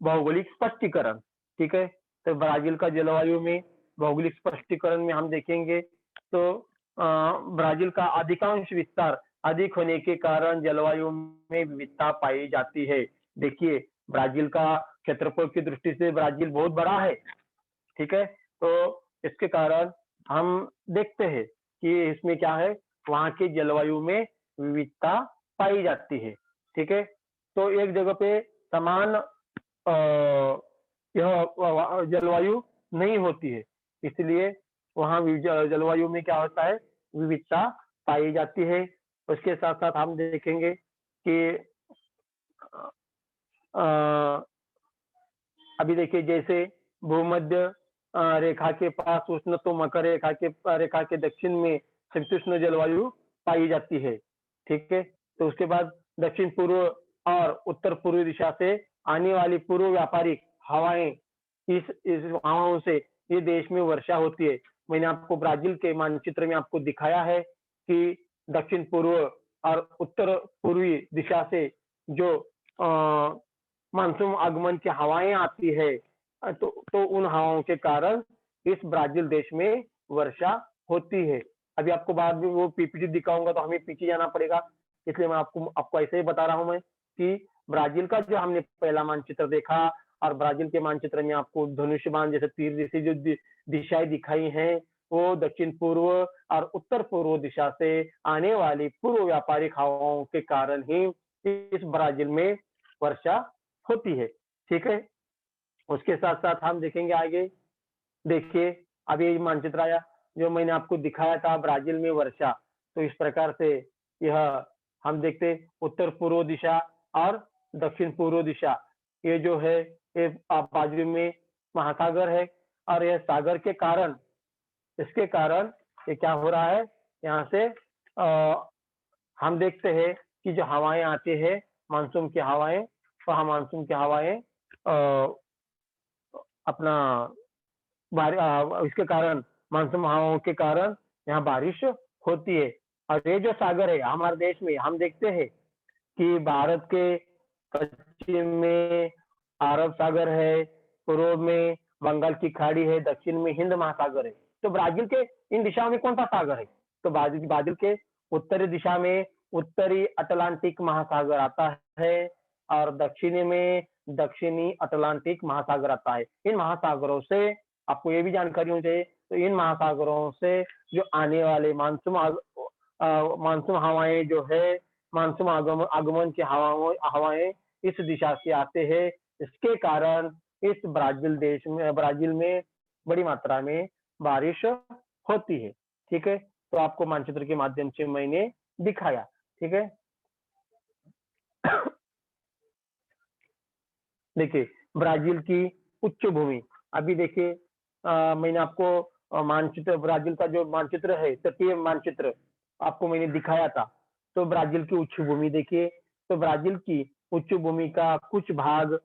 A: भौगोलिक स्पष्टीकरण। ठीक है, तो ब्राजील का जलवायु में भौगोलिक स्पष्टीकरण में हम देखेंगे तो ब्राजील का अधिकांश विस्तार अधिक होने के कारण जलवायु में विविधता पाई जाती है। देखिए, ब्राजील का क्षेत्रफल की दृष्टि से ब्राजील बहुत बड़ा है। ठीक है, तो इसके कारण हम देखते हैं कि इसमें क्या है, वहां के जलवायु में विविधता पाई जाती है। ठीक है, तो एक जगह पे समान यह जलवायु नहीं होती है, इसलिए वहां जलवायु में क्या होता है, विविधता पाई जाती है। उसके साथ साथ हम देखेंगे कि अभी देखिए, जैसे भूमध्य रेखा के पास उष्ण तो मकर रेखा के दक्षिण में शीतोष्ण जलवायु पाई जाती है। ठीक है, तो उसके बाद दक्षिण पूर्व और उत्तर पूर्वी दिशा से आने वाली पूर्व व्यापारिक हवाएं, इस हवाओं से ये देश में वर्षा होती है। मैंने आपको ब्राजील के मानचित्र में आपको दिखाया है कि दक्षिण पूर्व और उत्तर पूर्वी दिशा से जो मानसून आगमन की हवाएं आती है, तो उन हवाओं के कारण इस ब्राजील देश में वर्षा होती है। अभी आपको बाद में वो पीपीटी दिखाऊंगा तो हमें पीछे जाना पड़ेगा, इसलिए मैं आपको ऐसे ही बता रहा हूं मैं कि ब्राजील का जो हमने पहला मानचित्र देखा और ब्राजील के मानचित्र में आपको धनुष्य बाण जैसे तीर जैसी जो दिशाएं दिखाई हैं, वो दक्षिण पूर्व और उत्तर पूर्व दिशा से आने वाली पूर्व व्यापारिक हवाओं के कारण ही इस ब्राजील में वर्षा होती है। ठीक है, उसके साथ साथ हम देखेंगे आगे। देखिए, अभी ये मानचित्र आया जो मैंने आपको दिखाया था ब्राजील में वर्षा। तो इस प्रकार से यह हम देखते उत्तर पूर्व दिशा और दक्षिण पूर्व दिशा, ये जो है ये बाजू में महासागर है और यह सागर के कारण, इसके कारण ये क्या हो रहा है, यहाँ से हम देखते हैं कि जो हवाएं आती है मानसून की हवाएं, वह मानसून की हवाएं अपना इसके कारण मानसून हवाओं के कारण यहाँ बारिश होती है। और ये जो सागर है हमारे देश में हम देखते हैं कि भारत के पश्चिम में अरब सागर है, पूर्व में बंगाल की खाड़ी है, दक्षिण में हिंद महासागर है। तो ब्राजील के इन दिशाओं में कौन सा सागर है? तो ब्राजील के उत्तरी दिशा में उत्तरी अटलांटिक महासागर आता है और दक्षिणी में दक्षिणी अटलांटिक महासागर आता है। इन महासागरों से आपको ये भी जानकारी होनी चाहिए, तो इन महासागरों से जो आने वाले मानसून हवाएं जो है, मानसून आगमन की हवाएं इस दिशा से आते हैं। इसके कारण इस ब्राजील में बड़ी मात्रा में बारिश होती है। ठीक है, तो आपको मानचित्र के माध्यम से मैंने दिखाया। ठीक है, देखिए ब्राजील की उच्च भूमि, अभी देखिए मैंने आपको मानचित्र ब्राजील का जो मानचित्र है, तटीय मानचित्र आपको मैंने दिखाया था। तो ब्राजील की उच्च भूमि देखिए, तो ब्राजील की उच्च भूमि का कुछ भाग,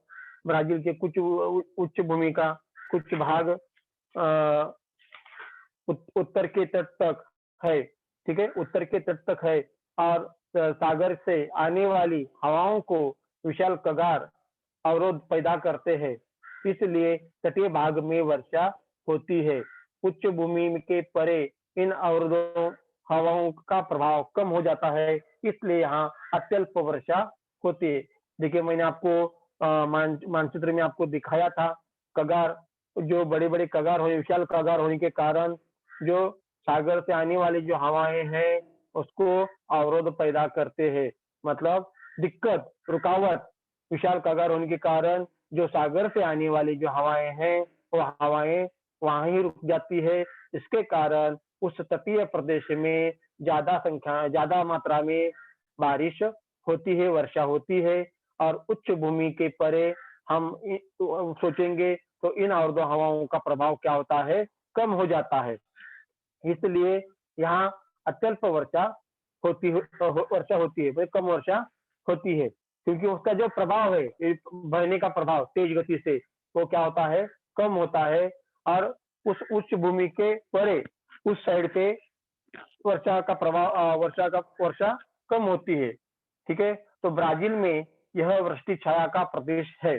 A: ब्राजील के कुछ उच्च भूमि का कुछ भाग उत्तर के तट तक है। ठीक है, उत्तर के तट तक है और सागर से आने वाली हवाओं को विशाल कगार अवरोध पैदा करते हैं, इसलिए तटीय भाग में वर्षा होती है। उच्च भूमि के परे इन अवरोधों हवाओं का प्रभाव कम हो जाता है, इसलिए यहाँ अत्यल्प वर्षा होती है। देखिए मैंने आपको मानचित्र में आपको दिखाया था कगार, जो बड़े बड़े कगार हो, विशाल कगार होने के कारण जो सागर से आने वाली जो हवाएं हैं उसको अवरोध पैदा करते हैं, मतलब दिक्कत, रुकावट। विशाल कगार होने के कारण जो सागर से आने वाली जो हवाएं हैं वो हवाएं वहां ही रुक जाती है। इसके कारण उस तटीय प्रदेश में ज्यादा मात्रा में बारिश होती है, वर्षा होती है। और उच्च भूमि के परे हम सोचेंगे तो इन अवरोध हवाओं का प्रभाव क्या होता है, कम हो जाता है। इसलिए यहाँ अत्यल्प वर्षा होती है, कम वर्षा होती है, क्योंकि उसका जो प्रभाव है बहने का प्रभाव तेज गति से, वो क्या होता है, कम होता है। और उस उच्च भूमि के परे उस साइड पे वर्षा कम होती है। ठीक है, तो ब्राजील में यह वृष्टि छाया का प्रदेश है।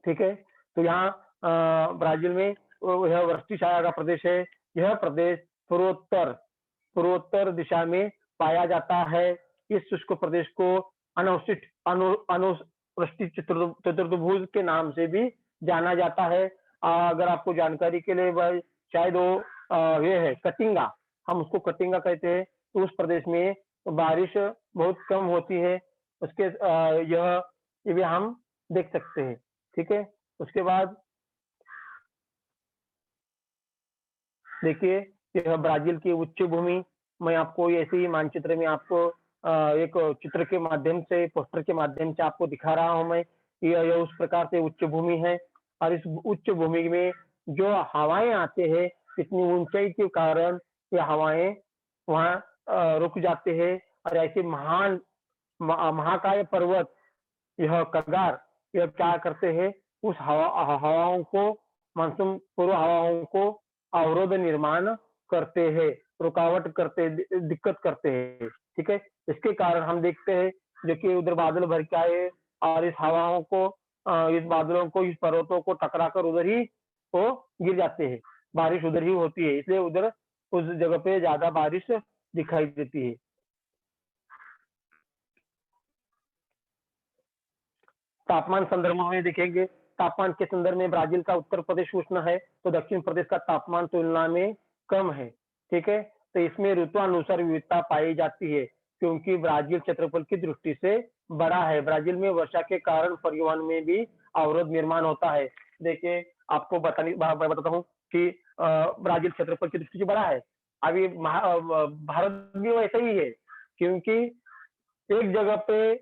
A: ठीक है, तो यहाँ ब्राजील में यह वृष्टि छाया का प्रदेश है। यह प्रदेश पूर्वोत्तर दिशा में पाया जाता है। इस शुष्क प्रदेश को अनावृष्टि चतुर्भुज के नाम से भी जाना जाता है। अगर आपको जानकारी के लिए शायद वो ये है कटिंगा, हम उसको कटिंगा कहते हैं। तो उस प्रदेश में बारिश बहुत कम होती है, उसके ये भी हम देख सकते हैं। ठीक है, उसके बाद देखिए यह ब्राजील की उच्च भूमि, मैं आपको ऐसे ही मानचित्र में आपको एक चित्र के माध्यम से, पोस्टर के माध्यम से आपको दिखा रहा हूं मैं। यह उस प्रकार से उच्च भूमि है और इस उच्च भूमि में जो हवाएं आते हैं, इतनी ऊंचाई के कारण ये हवाएं वहां रुक जाते हैं और ऐसे महान महाकाय पर्वत, यह कगार, यह क्या करते हैं, उस हवाओं को, मानसून पूर्व हवाओं को अवरोध निर्माण करते हैं, रुकावट करते, दिक्कत करते हैं। ठीक है, इसके कारण हम देखते हैं जो कि उधर बादल भर के आए और इस हवाओं को, इस बादलों को, इस पर्वतों को टकराकर उधर ही वो गिर जाते हैं, बारिश उधर ही होती है, इसलिए उधर उस जगह पे ज्यादा बारिश दिखाई देती है। तापमान संदर्भ में देखेंगे, तापमान के संदर्भ में ब्राजील का उत्तर प्रदेश उष्ण है, तो दक्षिण प्रदेश का तापमान तुलना में कम है, ठीक है? तो इसमें ऋतुअनुसार विविधता पाई जाती है, क्योंकि ब्राज़ील क्षेत्रफल की दृष्टि से बड़ा है। ब्राज़ील में वर्षा के कारण परिवहन में भी अवरोध निर्माण होता है। देखिए, आपको मैं बताता हूँ कि ब्राज़ील क्षेत्रफल की दृष्टि से बड़ा है। अभी भारत भी वैसा ही है, क्योंकि एक जगह पे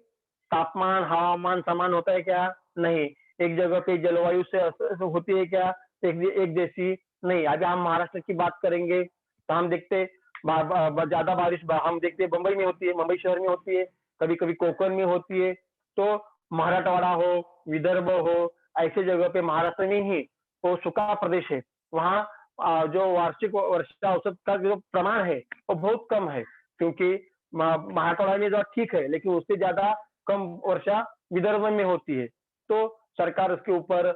A: तापमान, हवामान समान होता है क्या? नहीं। एक जगह पे जलवायु से होती है क्या? एक जैसी नहीं। अभी हम महाराष्ट्र की बात करेंगे, तो हम देखते ज़्यादा बारिश हम देखते हैं बम्बई में होती है, मुंबई शहर में होती है, कभी-कभी कोकण में होती है। तो मराठवाड़ा हो, विदर्भ हो, ऐसी जगह पे महाराष्ट्र में ही वो सूखा प्रदेश है। वहाँ जो वार्षिक वर्षा औसत का जो प्रमाण है, वो बहुत कम है, क्योंकि मराठवाड़ा में जो ठीक है, लेकिन उससे ज़्यादा कम वर्षा विदर्भ में होती है। तो सरकार उसके ऊपर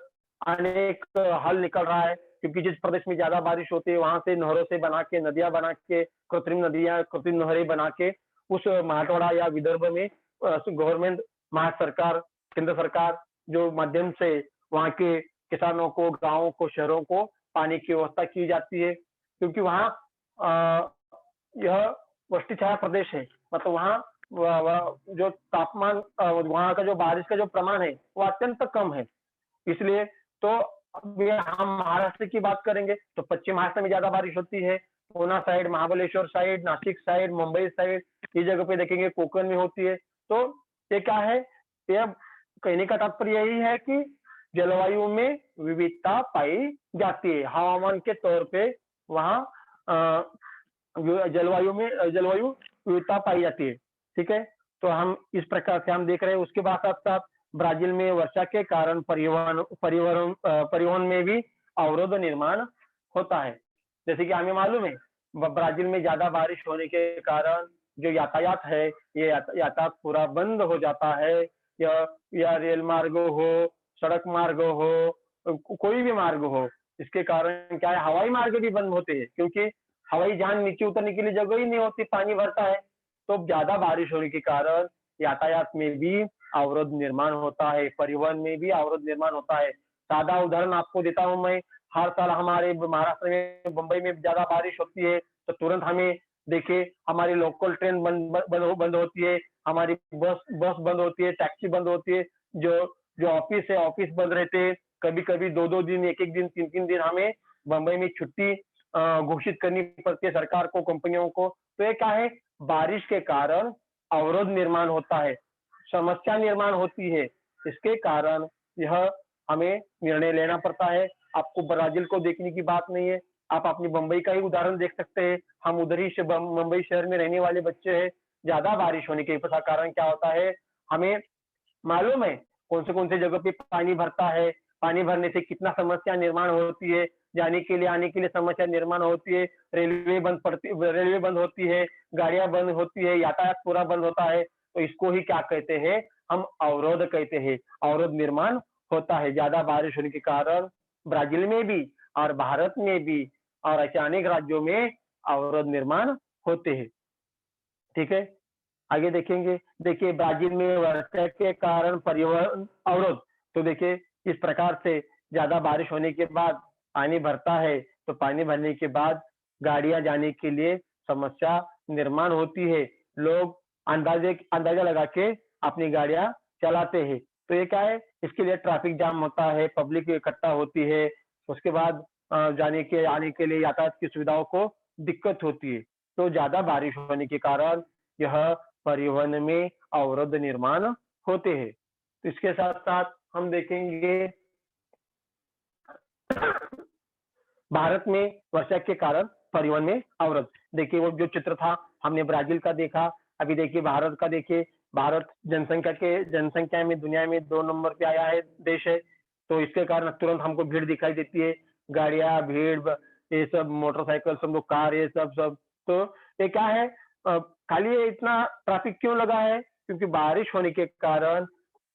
A: अनेक हल निकल रहा है, क्योंकि जिस प्रदेश में ज़्यादा बारिश होती है, वहाँ से नहरों से बना के, नदियाँ बना के, कृत्रिम नदियाँ, कृत्रिम नहरें बना के उस मराठवाड़ा या विदर्भ में गवर्नमेंट, महाराष्ट्र सरकार, केंद्र सरकार जो माध्यम से वहाँ के किसानों को, गाँवों को, शहरों को पानी की व्यवस्था की जाती है। क्योंकि वहाँ अ, यह वृष्टि छाया प्रदेश है, मतलब वहाँ जो तापमान वहाँ का जो बारिश का जो प्रमाण है, वो अत्यंत कम है। इसलिए तो अभी हम महाराष्ट्र की बात करेंगे, तो पश्चिम महाराष्ट्र में ज़्यादा बारिश होती है। Poona side, Mahabaleshwar side, Nashik side, Mumbai side, ये जगह पे देखेंगे कोकण में होती है। तो ये क्या है, ये कहने का तात्पर्य यही है कि जलवायु में विविधता पाई जाती है। हवामान के तौर पे वहाँ अ, जलवायु विविधता पाई जाती है, ठीक है? तो हम इस प्रकार से हम देख रहे हैं। उसके बाद साथ-साथ ब्राज़ील में वर्षा के कारण परिवहन में भी अवरोध निर्माण होता है। जैसे कि हमें मालूम है, ब्राज़ील में ज़्यादा बारिश होने के कारण जो यातायात है, ये यातायात पूरा बंद हो जाता है। या रेल मार्ग हो, सड़क मार्ग हो, कोई भी मार्ग हो, इसके कारण क्या है, हवाई मार्ग भी बंद होते हैं, क्योंकि हवाई जहाज नीचे उतरने के लिए जगह ही नहीं होती, पानी भरता है। तो ज़्यादा बारिश होने के कारण यातायात में भी अवरोध निर्माण होता है, परिवहन में भी अवरोध निर्माण होता है। सादा उदाहरण आपको देता हूँ मैं, हर साल हमारे महाराष्ट्र में, मुंबई में ज़्यादा बारिश होती है, तो तुरंत हमें देखिए हमारी लोकल ट्रेन बंद होती है, हमारी बस बंद होती है, टैक्सी बंद होती है, जो जो ऑफिस है, ऑफिस बंद रहते हैं। कभी-कभी 2-2 दिन, 1-1 दिन, 3-3 दिन हमें मुंबई में छुट्टी घोषित करनी पड़ती है सरकार को, कंपनियों को। तो ये क्या है, बारिश के कारण अवरोध निर्माण होता है, समस्या निर्माण होती है। इसके कारण यह हमें निर्णय लेना पड़ता है। आपको ब्राज़ील को देखने की बात नहीं है, आप अपनी मुंबई का ही उदाहरण देख सकते हैं। हम उधर ही से मुंबई शहर में रहने वाले बच्चे हैं। ज़्यादा बारिश होने के कारण क्या होता है, हमें मालूम है कौन से जगह पे पानी भरता है, पानी भरने से कितना समस्या निर्माण होती है, जाने के लिए आने के लिए समस्या निर्माण होती है, रेलवे बंद होती है, गाड़ियां बंद होती है, यातायात पूरा बंद होता है। तो इसको ही क्या कहते हैं, हम अवरोध कहते हैं। अवरोध निर्माण होता है ज्यादा बारिश होने के कारण, ब्राजील में भी और भारत में भी और ऐसे अनेक राज्यों में अवरोध निर्माण होते हैं, ठीक है? आगे देखेंगे, देखिए ब्राजील में वर्षा के कारण परिवहन अवरोध। तो देखिए इस प्रकार से ज्यादा बारिश होने के बाद पानी भरता है, तो पानी भरने के बाद गाड़ियां जाने के लिए समस्या निर्माण होती है। लोग अंदाजा लगा के अपनी गाड़ियां चलाते हैं। तो ये क्या है, इसके लिए ट्रैफिक जाम होता है, पब्लिक इकट्ठा होती है। उसके बाद जाने के आने के लिए यातायात की सुविधाओं को दिक्कत होती है। तो ज्यादा बारिश होने के कारण यह परिवहन में अवरोध निर्माण होते हैं। तो इसके साथ-साथ हम देखेंगे भारत में वर्षा के कारण परिवहन में अवरोध। देखिए वो जो चित्र था, हमने ब्राजील का देखा, अभी देखिए भारत का देखिए। भारत जनसंख्या में दुनिया में 2 नंबर पे आया है देश है। तो इसके कारण तुरंत हमको भीड़ दिखाई देती है, गाड़ियाँ, भीड़ ये सब मोटरसाइकिल, सब लोग कार, ये सब। तो ये क्या है, खाली ये इतना ट्रैफिक क्यों लगा है? क्योंकि बारिश होने के कारण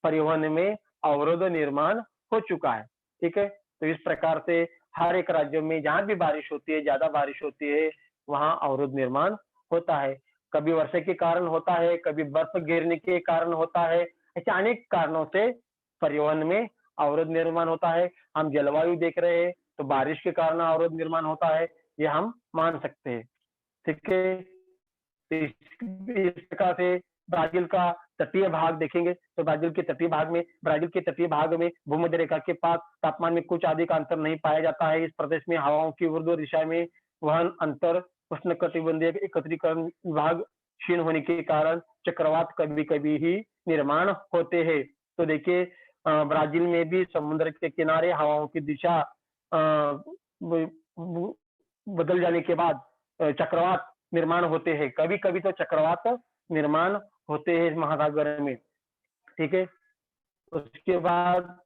A: परिवहन में अवरोध निर्माण हो चुका है, ठीक है? तो इस प्रकार से हर एक राज्य में जहाँ भी बारिश होती है, ज़्यादा बारिश होती है, वहाँ अवरोध निर्माण होता है। कभी वर्षा के कारण होता है, कभी बर्फ गिरने के कारण होता है। ऐसे अनेक कारणों से परिवहन में अवरोध निर्माण होता है। हम जलवायु देख रहे हैं, तो बारिश के कारण अवरोध निर्माण होता है, ये हम मान सकते हैं। ठीक है, इस प्रकार से ब्राजील का तटीय भाग देखेंगे तो ब्राजील के तटीय भाग में भूमध्य रेखा के पास तापमान में कुछ अधिक अंतर नहीं पाया जाता है। इस प्रदेश में हवाओं की ऊर्ध्व दिशा में वहन अंतर उष्णकटिबंधीय एकत्रीकरण विभाग क्षीण होने के कारण चक्रवात कभी कभी ही निर्माण होते हैं। तो देखिए ब्राजील में भी समुद्र के किनारे हवाओं की दिशा बदल जाने के बाद चक्रवात निर्माण होते हैं। कभी कभी तो चक्रवात निर्माण होते हैं महासागर में। ठीक है, उसके बाद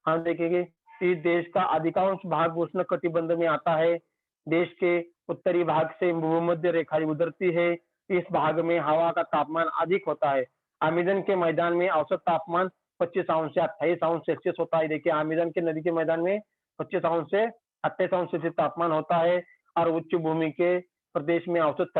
A: हम देखेंगे कि देश का अधिकांश भाग उष्ण कटिबंध में आता है। देश के उत्तरी भाग से भूमध्य रेखा गुजरती है। इस भाग में हवा का तापमान अधिक होता है। अमेजन के मैदान में औसत तापमान 25 अंश से 28 अंश सेल्सियस होता है। देखिए अमेजन के नदी के मैदान में 25 अंश से 28 अंश सेल्सियस तापमान होता है और उच्च भूमि के प्रदेश में औसत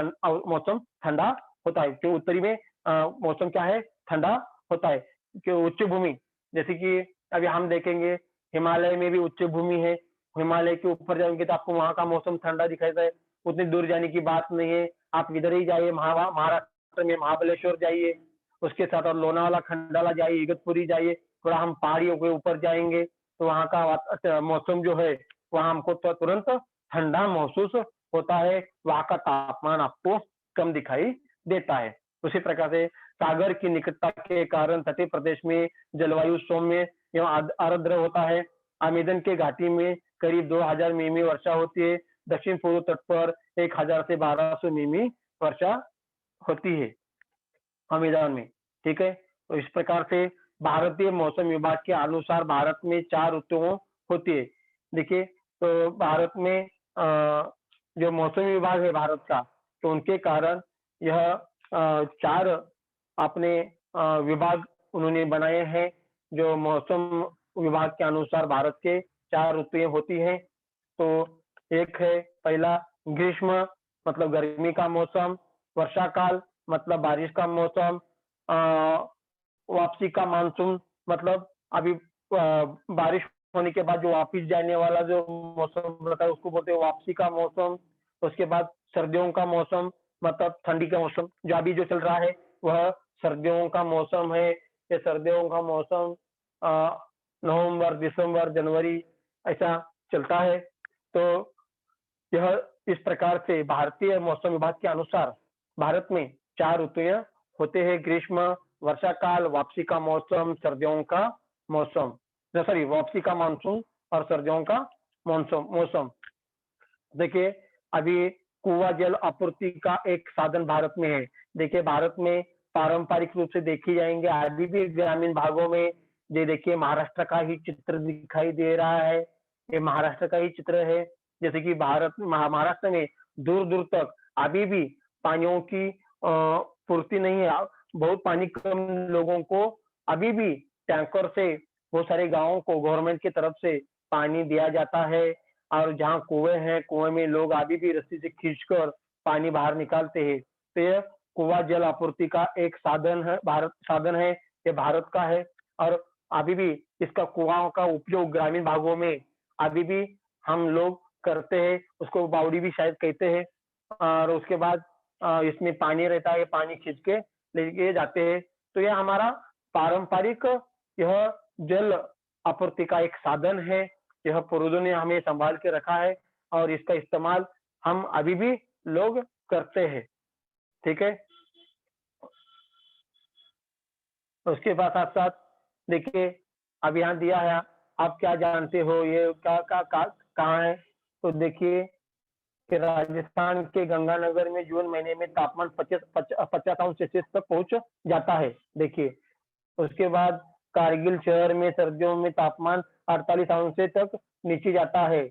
A: मौसम ठंडा होता है। जो उत्तरी में मौसम क्या है, ठंडा होता है। जो उच्च भूमि जैसे कि अभी हम देखेंगे हिमालय में भी उच्च भूमि है। हिमालय के ऊपर जाएंगे तो आपको वहां का मौसम ठंडा दिखाई देता है। उतनी दूर जाने की बात नहीं है, आप इधर ही जाइए, महाराष्ट्र में महाबलेश्वर जाइए, उसके साथ और लोनावाला खंडाला जाइए, इगतपुरी जाइए। थोड़ा हम पहाड़ियों के ऊपर जाएंगे तो वहाँ का मौसम जो है वहाँ हमको तो तुरंत ठंडा महसूस होता है। वहाँ का तापमान आपको कम दिखाई देता है। उसी प्रकार से सागर की निकटता के कारण तटीय प्रदेश में जलवायु सौम्य एवं आर्द्र होता है। अमेजन के घाटी में करीब 2000 मिमी वर्षा होती है। दक्षिण पूर्व तट पर 1000 से 1200 मिमी वर्षा होती है अमेजन में। ठीक है, तो इस प्रकार से भारतीय मौसम विभाग के अनुसार भारत में 4 ऋतुओं होती है। देखिए तो भारत में जो मौसम विभाग है भारत का, तो उनके कारण यह 4 अपने विभाग उन्होंने बनाए हैं। जो मौसम विभाग के अनुसार भारत के 4 ऋतुएं होती हैं। तो एक है पहला ग्रीष्म मतलब गर्मी का मौसम, वर्षा काल मतलब बारिश का मौसम, वापसी का मानसून मतलब अभी बारिश होने के बाद जो वापिस जाने वाला जो मौसम रहता है उसको बोलते हैं वापसी का मौसम। उसके बाद सर्दियों का मौसम मतलब ठंडी का मौसम, जो अभी जो चल रहा है वह सर्दियों का मौसम है। ये सर्दियों का मौसम नवंबर, दिसंबर, जनवरी ऐसा चलता है। तो यह इस प्रकार से भारतीय मौसम विभाग के अनुसार भारत में 4 ऋतुएं होते हैं। ग्रीष्म, वर्षा काल, वापसी का मौसम, सर्दियों का मौसम, सॉरी वापसी का मानसून और सर्दियों का मौसम। देखिए अभी कुआं जल आपूर्ति का एक साधन भारत में है। देखिए भारत में पारंपरिक रूप से देखी जाएंगे अभी भी ग्रामीण भागों में ये देखिए महाराष्ट्र का ही चित्र दिखाई दे रहा है। ये महाराष्ट्र का ही चित्र है। जैसे कि महाराष्ट्र में दूर दूर तक अभी भी पानियों की पूर्ति नहीं है। बहुत पानी कम लोगों को अभी भी टैंकर से बहुत सारे गांवों को गवर्नमेंट की तरफ से पानी दिया जाता है। और जहाँ कुएं हैं, कुएं में लोग अभी भी रस्सी से खींचकर पानी बाहर निकालते हैं। तो यह कुआं जल आपूर्ति का एक साधन है, ये भारत का है। और अभी भी इसका कुआं का उपयोग ग्रामीण भागों में अभी भी हम लोग करते हैं। उसको बावड़ी भी शायद कहते हैं। और उसके बाद इसमें पानी रहता है, पानी खींच के लेके जाते हैं। तो यह हमारा पारंपरिक यह जल आपूर्ति का एक साधन है। यह पूर्वजों ने हमें संभाल के रखा है और इसका इस्तेमाल हम अभी भी लोग करते हैं। ठीक है, उसके बाद साथ साथ देखिए अब यहाँ दिया है, आप क्या जानते हो ये कहाँ है। तो देखिए कि राजस्थान के गंगानगर में जून महीने में तापमान 50 अंश सेल्सियस तक पहुंच जाता है। देखिए उसके बाद कारगिल शहर में सर्दियों में तापमान 48 अंश से तक नीचे जाता है।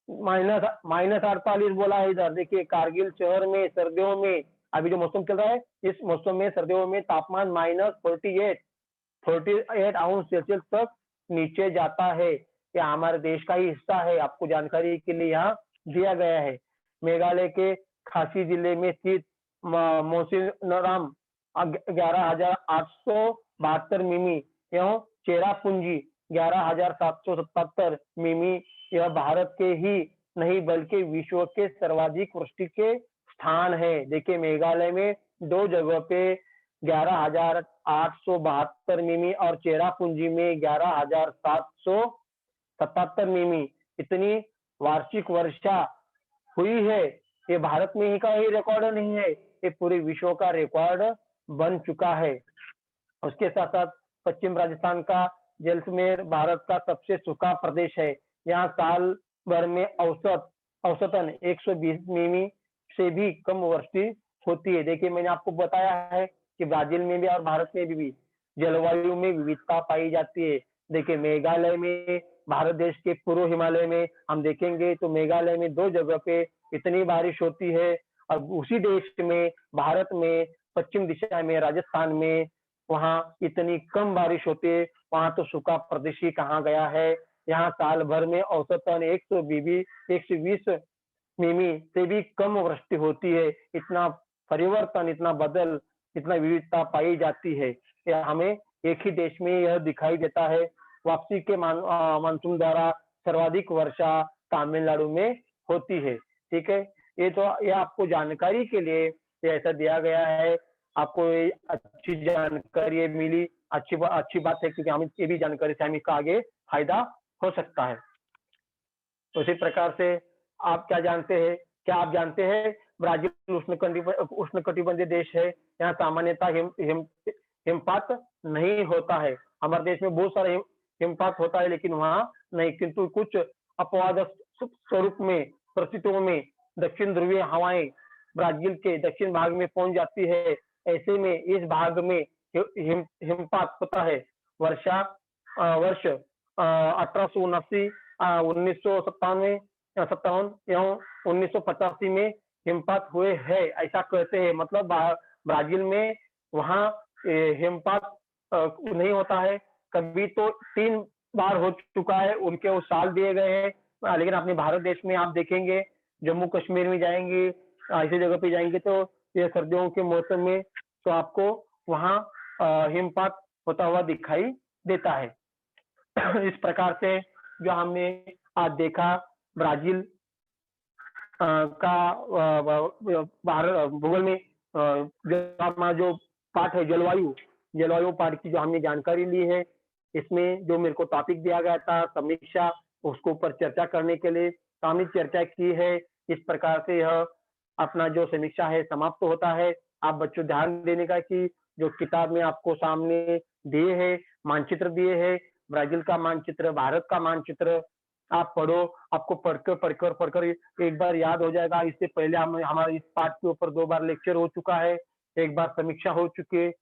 A: माइनस 48 बोला है इधर। देखिए कारगिल शहर में सर्दियों में अभी जो मौसम चल रहा है, इस मौसम में सर्दियों में तापमान -48 अंश सेल्सियस तक नीचे जाता है। यह हमारे देश का ही हिस्सा है, आपको जानकारी के लिए यहाँ दिया गया है। मेघालय के खासी जिले में स्थित मौसिनराम 11,872 मिमी एवं चेरापूंजी 11,777 मिमी यह भारत के ही नहीं बल्कि विश्व के सर्वाधिक वृष्टि के स्थान है। देखिए मेघालय में 2 जगह पे 11,872 मिमी और चेरापूंजी में 11,777 मिमी इतनी वार्षिक वर्षा हुई है। ये भारत में ही का ही रिकॉर्ड नहीं है, ये पूरे विश्व का रिकॉर्ड बन चुका है। उसके साथ-साथ पश्चिम राजस्थान का जैसलमेर भारत का सबसे सूखा प्रदेश है। यहाँ साल भर में औसतन 120 मिमी से भी कम वृष्टि होती है। देखिए मैंने आपको बताया है कि ब्राज़ील में भी और भारत में भी जलवायु में विविधता पाई जाती है। देखिए मेघालय में भारत देश के पूर्व हिमालय में हम देखेंगे तो मेघालय में 2 जगह पे इतनी बारिश होती है और उसी देश में भारत में पश्चिम दिशा में राजस्थान में वहाँ इतनी कम बारिश होती है, वहाँ तो सूखा प्रदेश ही कहा गया है। यहाँ साल भर में औसतन 120 मिमी से भी कम वृष्टि होती है। इतना परिवर्तन, इतना विविधता पाई जाती है। यह हमें एक ही देश में यह दिखाई देता है। वापसी के मानसून द्वारा सर्वाधिक वर्षा तमिलनाडु में होती है। ठीक है, ये आपको जानकारी के लिए ये ऐसा दिया गया है। आपको ये अच्छी जानकारी मिली, अच्छी बात है क्योंकि हम ये भी जानकारी से हमें इसका आगे फायदा हो सकता है। उसी प्रकार से आप क्या जानते हैं? क्या आप जानते हैं ब्राजील उष्णकटिबंधीय देश है। यहाँ सामान्यतः हिमपात नहीं होता है। हमारे देश में बहुत सारा हिमपात होता है लेकिन वहाँ नहीं, किंतु कुछ अपवाद स्वरूप में परिस्थितियों में दक्षिण ध्रुवीय हवाएं ब्राजील के दक्षिण भाग में पहुंच जाती है। ऐसे में इस भाग में हिमपात होता है। वर्ष 1879 1997 सत्तावन एवं 1985 में हिमपात हुए हैं ऐसा कहते हैं। मतलब ब्राजील में वहाँ हिमपात नहीं होता है। कभी तो 3 बार हो चुका है, उनके वो साल दिए गए हैं। लेकिन अपने भारत देश में आप देखेंगे जम्मू कश्मीर में जाएंगे, ऐसी जगह पे जाएंगे तो ये सर्दियों के मौसम में तो आपको वहाँ हिमपात होता हुआ दिखाई देता है। इस प्रकार से जो हमने आज देखा ब्राजील का भारत भूगोल में जो पाठ है जलवायु पाठ की जो हमने जानकारी ली है, इसमें जो मेरे को टॉपिक दिया गया था समीक्षा, उसके ऊपर चर्चा करने के लिए हमने चर्चा की है। इस प्रकार से यह अपना जो समीक्षा है समाप्त होता है। आप बच्चों ध्यान देने का कि जो किताब में आपको सामने दिए है, मानचित्र दिए है, ब्राजील का मानचित्र, भारत का मानचित्र आप पढ़ो। आपको पढ़कर एक बार याद हो जाएगा। इससे पहले हमारे इस पाठ के ऊपर 2 बार लेक्चर हो चुका है, एक बार समीक्षा हो चुकी है।